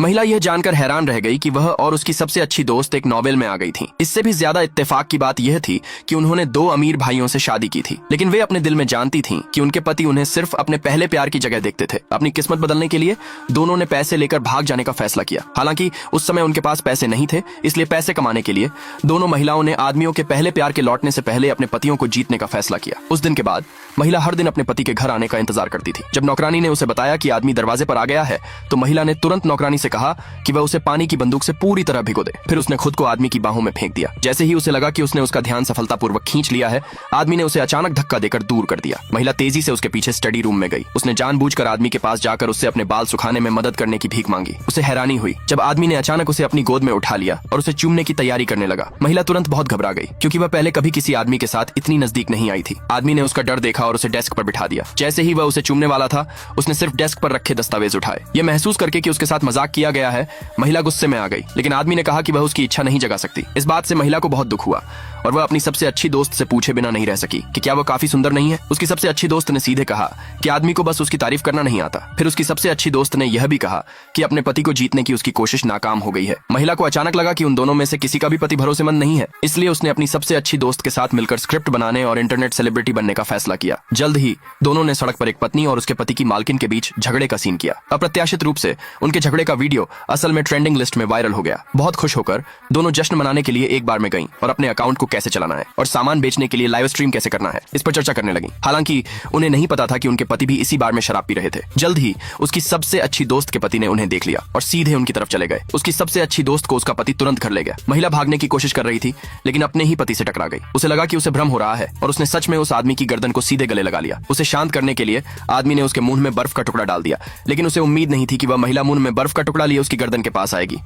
महिला यह जानकर हैरान रह गई कि वह और उसकी सबसे अच्छी दोस्त एक नोवेल में आ गई थी। इससे भी ज्यादा इत्तेफाक की बात यह थी कि उन्होंने दो अमीर भाइयों से शादी की थी, लेकिन वे अपने दिल में जानती थीं कि उनके पति उन्हें सिर्फ अपने पहले प्यार की जगह देखते थे। अपनी किस्मत बदलने के लिए दोनों ने पैसे लेकर भाग जाने का फैसला किया। हालांकि उस समय उनके पास पैसे नहीं थे, इसलिए पैसे कमाने के लिए दोनों महिलाओं ने आदमियों के पहले प्यार के लौटने से पहले अपने पतियों को जीतने का फैसला किया। उस दिन के बाद महिला हर दिन अपने पति के घर आने का इंतजार करती थी। जब नौकरानी ने उसे बताया कि आदमी दरवाजे पर आ गया है, तो महिला ने तुरंत नौकरानी से कहा कि वह उसे पानी की बंदूक से पूरी तरह भिगो दे। फिर उसने खुद को आदमी की बाहों में फेंक दिया। जैसे ही उसे लगा कि उसने उसका ध्यान सफलतापूर्वक खींच लिया है, आदमी ने उसे अचानक धक्का देकर दूर कर दिया। महिला तेजी से उसके पीछे स्टडी रूम में गई। उसने जानबूझकर आदमी के पास जाकर उससे अपने बाल सुखाने में मदद करने की भीख मांगी। उसे हैरानी हुई जब आदमी ने अचानक उसे अपनी गोद में उठा लिया और उसे चूमने की तैयारी करने लगा। महिला तुरंत बहुत घबरा गई, क्योंकि वह पहले कभी किसी आदमी के साथ इतनी नजदीक नहीं आई थी। आदमी ने उसका डर देखा और उसे डेस्क पर बिठा दिया। जैसे ही वह उसे चूमने वाला था, उसने सिर्फ डेस्क पर रखे दस्तावेज उठाए। यह महसूस करके कि उसके साथ मजाक किया गया है, महिला गुस्से में आ गई, लेकिन आदमी ने कहा कि वह उसकी इच्छा नहीं जगा सकती। इस बात से महिला को बहुत दुख हुआ और वह अपनी सबसे अच्छी दोस्त से पूछे बिना नहीं रह सकी कि क्या वह काफी सुंदर नहीं है। उसकी सबसे अच्छी दोस्त ने सीधे कहा कि आदमी को बस उसकी तारीफ करना नहीं आता। फिर उसकी सबसे अच्छी दोस्त ने यह भी कहा कि अपने पति को जीतने की उसकी कोशिश नाकाम हो गई है। महिला को अचानक लगा कि उन दोनों में से किसी का भी पति भरोसेमंद नहीं है, इसलिए उसने अपनी सबसे अच्छी दोस्त के साथ मिलकर स्क्रिप्ट बनाने और इंटरनेट सेलिब्रिटी बनने का फैसला किया। जल्द ही दोनों ने सड़क पर एक पत्नी और उसके पति की मालकिन के बीच झगड़े का सीन किया। अप्रत्याशित रूप से उनके झगड़े का वीडियो असल में ट्रेंडिंग लिस्ट में वायरल हो गया। बहुत खुश होकर दोनों जश्न मनाने के लिए एक बार में गईं और अपने अकाउंट को कैसे चलाना है और सामान बेचने के लिए लाइव स्ट्रीम कैसे करना है, इस पर चर्चा करने लगी। हालांकि उन्हें नहीं पता था कि उनके पति भी इसी बार में शराब पी रहे थे। जल्द ही उसकी सबसे अच्छी दोस्त के पति ने उन्हें देख लिया और सीधे उनकी तरफ चले गए। उसकी सबसे अच्छी दोस्त को उसका पति तुरंत घर ले गया। महिला भागने की कोशिश कर रही थी, लेकिन अपने ही पति से टकरा गई। उसे लगा कि उसे भ्रम हो रहा है और उसने सच में उस आदमी की गर्दन को सीधे गले लगा लिया। उसे शांत करने के लिए आदमी ने उसके मुंह में बर्फ का टुकड़ा डाल दिया, लेकिन उसे उम्मीद नहीं थी कि वह महिला मुंह में बर्फ का टुकड़ा लिए उसकी गर्दन के पास आएगी।